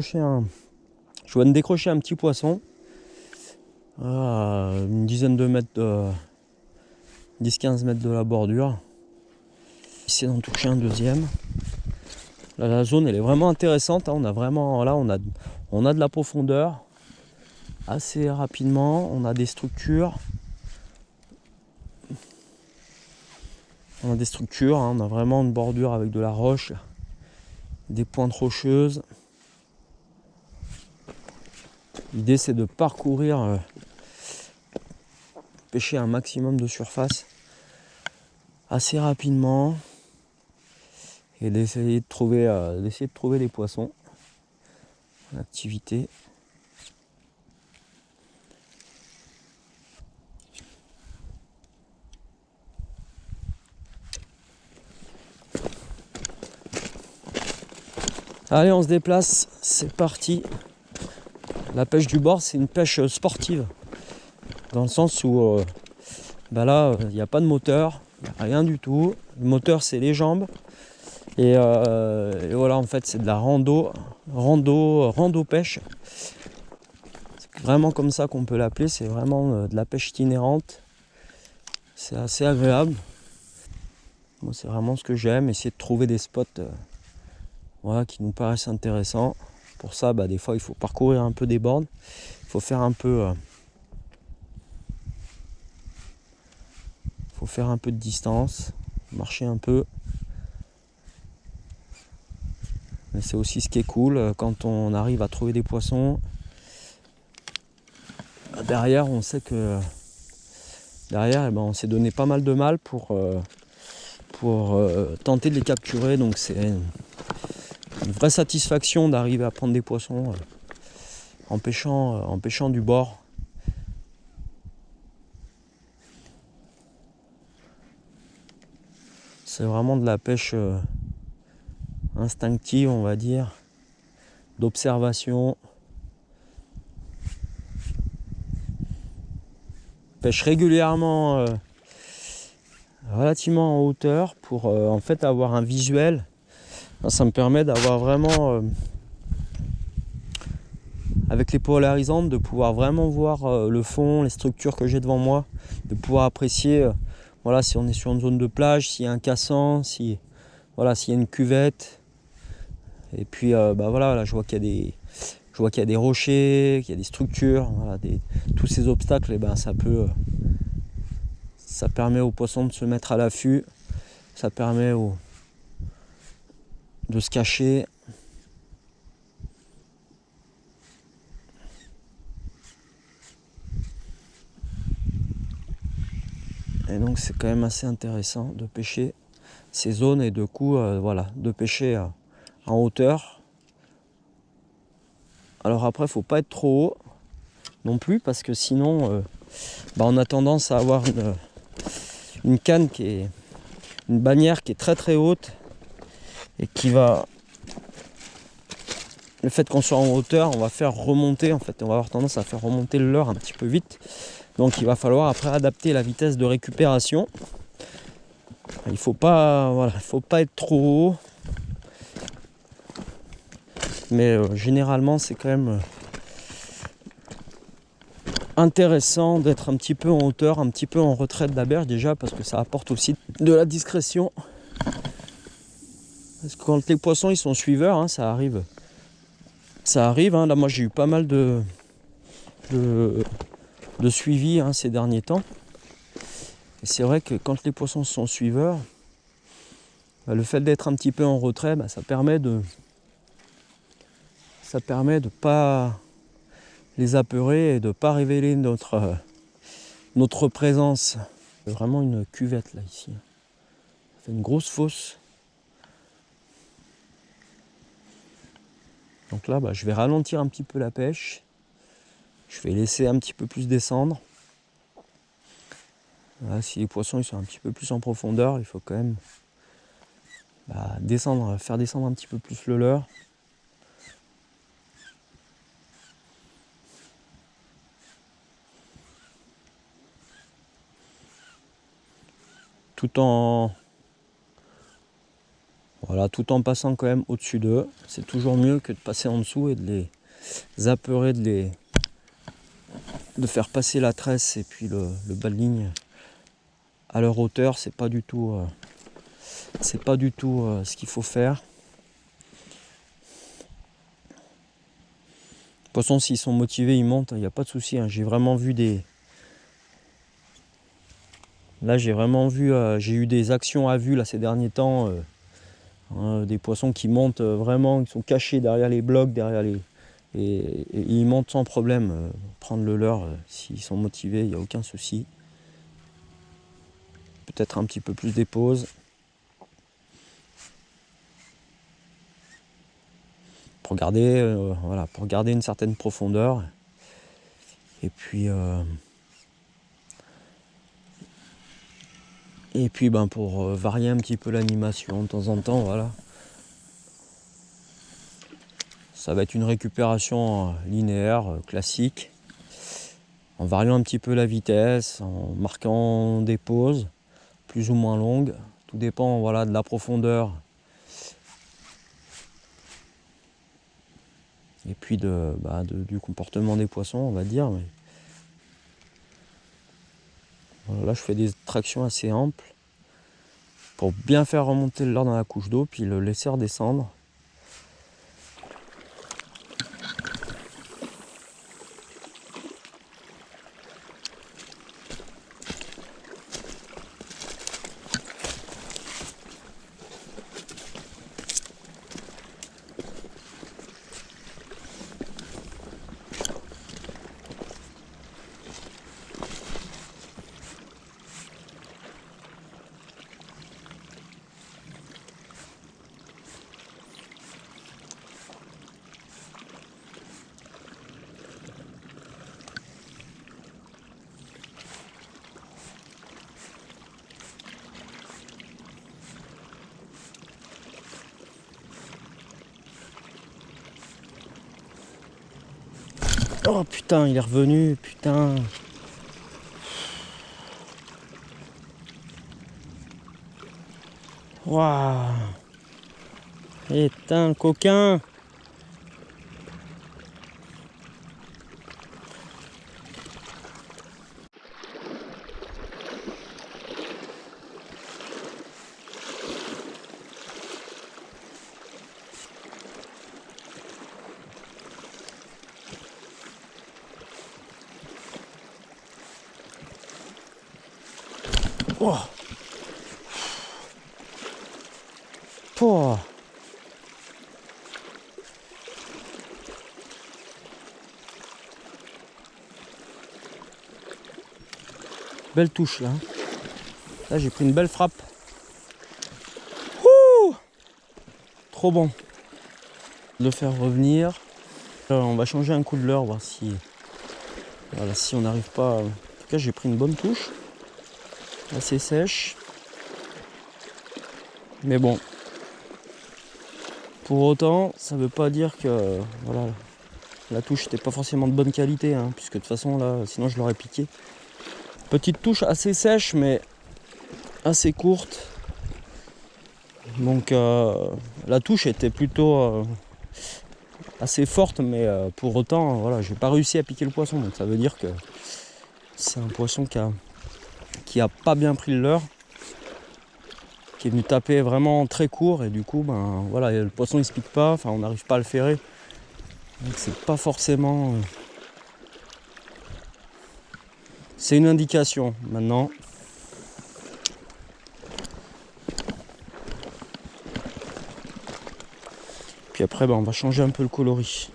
Je viens de décrocher un petit poisson à une dizaine de mètres, 10-15 mètres de la bordure. Ici d'en toucher un deuxième. Là, la zone elle est vraiment intéressante, hein. On a vraiment là on a de la profondeur assez rapidement, on a des structures. On a vraiment une bordure avec de la roche, des pointes rocheuses. L'idée c'est de parcourir, pêcher un maximum de surface assez rapidement et d'essayer de trouver des poissons en activité. Allez, on se déplace, c'est parti. La pêche du bord, c'est une pêche sportive, dans le sens où là, il n'y a pas de moteur, il n'y a rien du tout. Le moteur, c'est les jambes. Et voilà, en fait, c'est de la rando pêche. C'est vraiment comme ça qu'on peut l'appeler. C'est vraiment de la pêche itinérante. C'est assez agréable. Moi, c'est vraiment ce que j'aime, essayer de trouver des spots voilà, qui nous paraissent intéressants. Pour ça, des fois, il faut parcourir un peu des bornes. Il faut faire un peu, de distance, marcher un peu. Mais c'est aussi ce qui est cool quand on arrive à trouver des poissons. Derrière, on sait que on s'est donné pas mal de mal pour tenter de les capturer. Donc c'est une vraie satisfaction d'arriver à prendre des poissons en pêchant du bord. C'est vraiment de la pêche instinctive, on va dire, d'observation. Pêche régulièrement relativement en hauteur pour en fait avoir un visuel. Ça me permet d'avoir vraiment avec les polarisantes de pouvoir vraiment voir le fond, les structures que j'ai devant moi, de pouvoir apprécier voilà, si on est sur une zone de plage, s'il y a un cassant, s'il y a une cuvette. Et puis voilà, là, je vois qu'il y a des rochers, qu'il y a des structures, voilà, tous ces obstacles, et ça permet aux poissons de se mettre à l'affût, ça permet de se cacher. Et donc c'est quand même assez intéressant de pêcher ces zones et de coup de pêcher en hauteur. Alors après, il ne faut pas être trop haut non plus parce que sinon on a tendance à avoir une canne une bannière qui est très très haute et qui va, le fait qu'on soit en hauteur, on va faire remonter, en fait on va avoir tendance à faire remonter le leurre un petit peu vite. Donc il va falloir après adapter la vitesse de récupération. Il faut pas être trop haut. Mais généralement c'est quand même intéressant d'être un petit peu en hauteur, un petit peu en retrait de la berge déjà, parce que ça apporte aussi de la discrétion. Parce que quand les poissons ils sont suiveurs, hein, ça arrive. Hein. Là moi j'ai eu pas mal de suivi hein, ces derniers temps. Et c'est vrai que quand les poissons sont suiveurs, le fait d'être un petit peu en retrait, ça permet de pas les apeurer et de pas révéler notre présence. C'est vraiment une cuvette là ici. Ça fait une grosse fosse. Donc là je vais ralentir un petit peu la pêche. Je vais laisser un petit peu plus descendre. Là, si les poissons ils sont un petit peu plus en profondeur, il faut quand même faire descendre un petit peu plus le leurre. Tout en Voilà, tout en passant quand même au-dessus d'eux. C'est toujours mieux que de passer en dessous et de les apeurer, de faire passer la tresse et puis le bas de ligne à leur hauteur. C'est pas du tout, ce qu'il faut faire. De toute façon, s'ils sont motivés, ils montent, il n'y a pas de souci. Hein. J'ai vraiment vu Là, j'ai eu des actions à vue là, ces derniers temps. Des poissons qui montent vraiment, qui sont cachés derrière les blocs, et ils montent sans problème. Prendre le leur, s'ils sont motivés, il n'y a aucun souci. Peut-être un petit peu plus des pauses. Pour garder, pour garder une certaine profondeur. Et puis pour varier un petit peu l'animation de temps en temps, voilà. Ça va être une récupération linéaire, classique, en variant un petit peu la vitesse, en marquant des pauses, plus ou moins longues. Tout dépend voilà, de la profondeur. Et puis du comportement des poissons, on va dire. Mais... Voilà, là, je fais des tractions assez amples pour bien faire remonter le leurre dans la couche d'eau, puis le laisser redescendre. Oh putain, il est revenu, putain. Waouh. Putain, coquin. Oh. Oh. Belle touche là. Là j'ai pris une belle frappe. Ouh. Trop bon. De le faire revenir. On va changer un coup de leurre, voir si. Voilà, si on n'arrive pas. En tout cas j'ai pris une bonne touche. Assez sèche. Mais bon. Pour autant, ça veut pas dire que voilà, la touche n'était pas forcément de bonne qualité, hein, puisque de toute façon là, sinon je l'aurais piqué. Petite touche assez sèche mais assez courte. Donc la touche était plutôt assez forte, mais pour autant, voilà, j'ai pas réussi à piquer le poisson. Donc ça veut dire que c'est un poisson qui a pas bien pris le leurre, qui est venu taper vraiment très court, et du coup ben voilà, le poisson il se pique pas, enfin on n'arrive pas à le ferrer. Donc c'est pas forcément. C'est une indication maintenant. Puis après ben, on va changer un peu le coloris.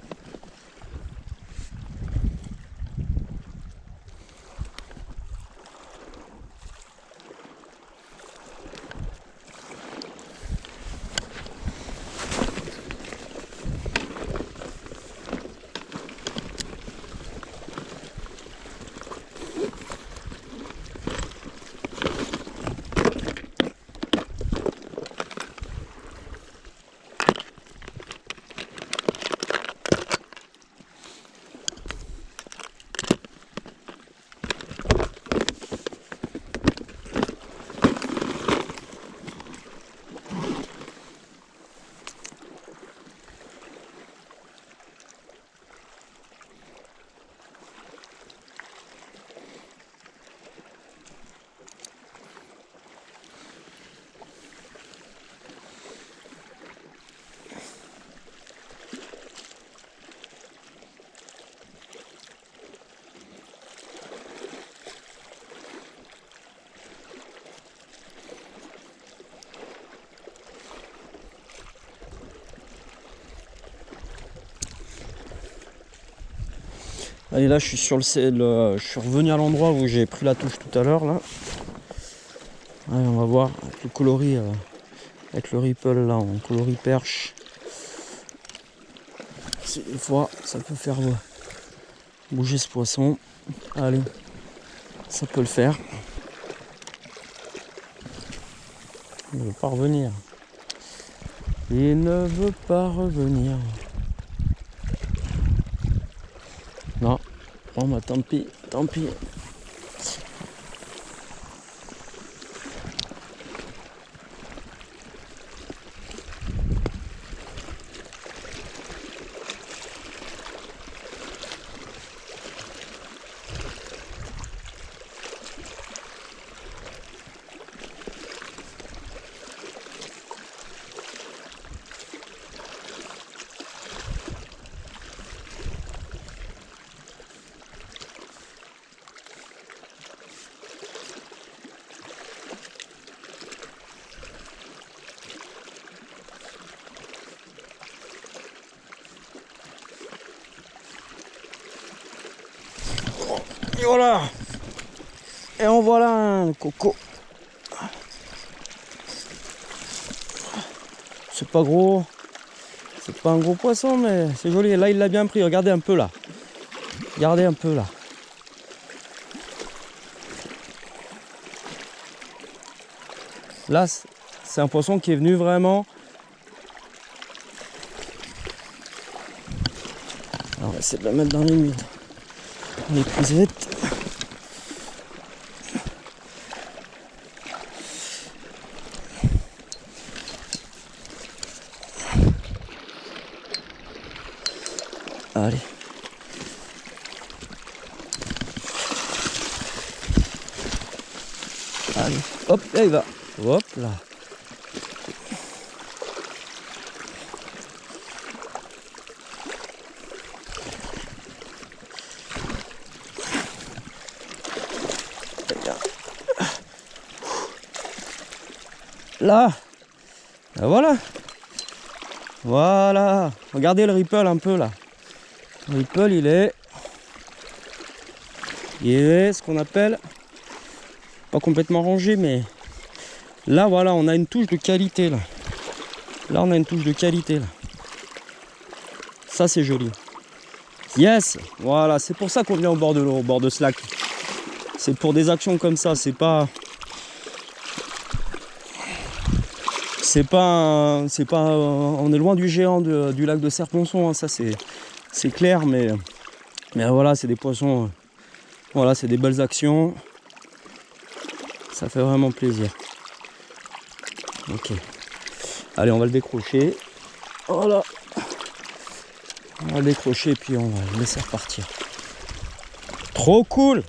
Allez, là je suis sur je suis revenu à l'endroit où j'ai pris la touche tout à l'heure là. Allez, on va voir avec le coloris, avec le ripple là en coloris perche. Des fois ça peut faire bouger ce poisson. Allez, ça peut le faire. Il ne veut pas revenir. Il ne veut pas revenir. Non. Bon bah tant pis, tant pis. Et voilà. Et en voilà un coco. C'est pas gros. C'est pas un gros poisson, mais c'est joli. Là, il l'a bien pris. Regardez un peu là. Regardez un peu là. Là, c'est un poisson qui est venu vraiment. Alors, on va essayer de la mettre dans les prisettes. Allez. Allez. Hop, là il va. Hop là. Là. Ben voilà. Voilà. Regardez le ripple un peu là. Le ripple il est ce qu'on appelle pas complètement rangé, mais là voilà, on a une touche de qualité là. Là on a une touche de qualité là. Ça c'est joli. Yes. Voilà, c'est pour ça qu'on vient au bord de l'eau, au bord de ce lac. C'est pour des actions comme ça, c'est pas on est loin du géant du lac de Serponçon, hein, ça c'est clair, mais voilà, c'est des poissons, voilà, c'est des belles actions, ça fait vraiment plaisir. Ok, allez, on va le décrocher. Voilà, on va le décrocher puis on va le laisser repartir. Trop cool.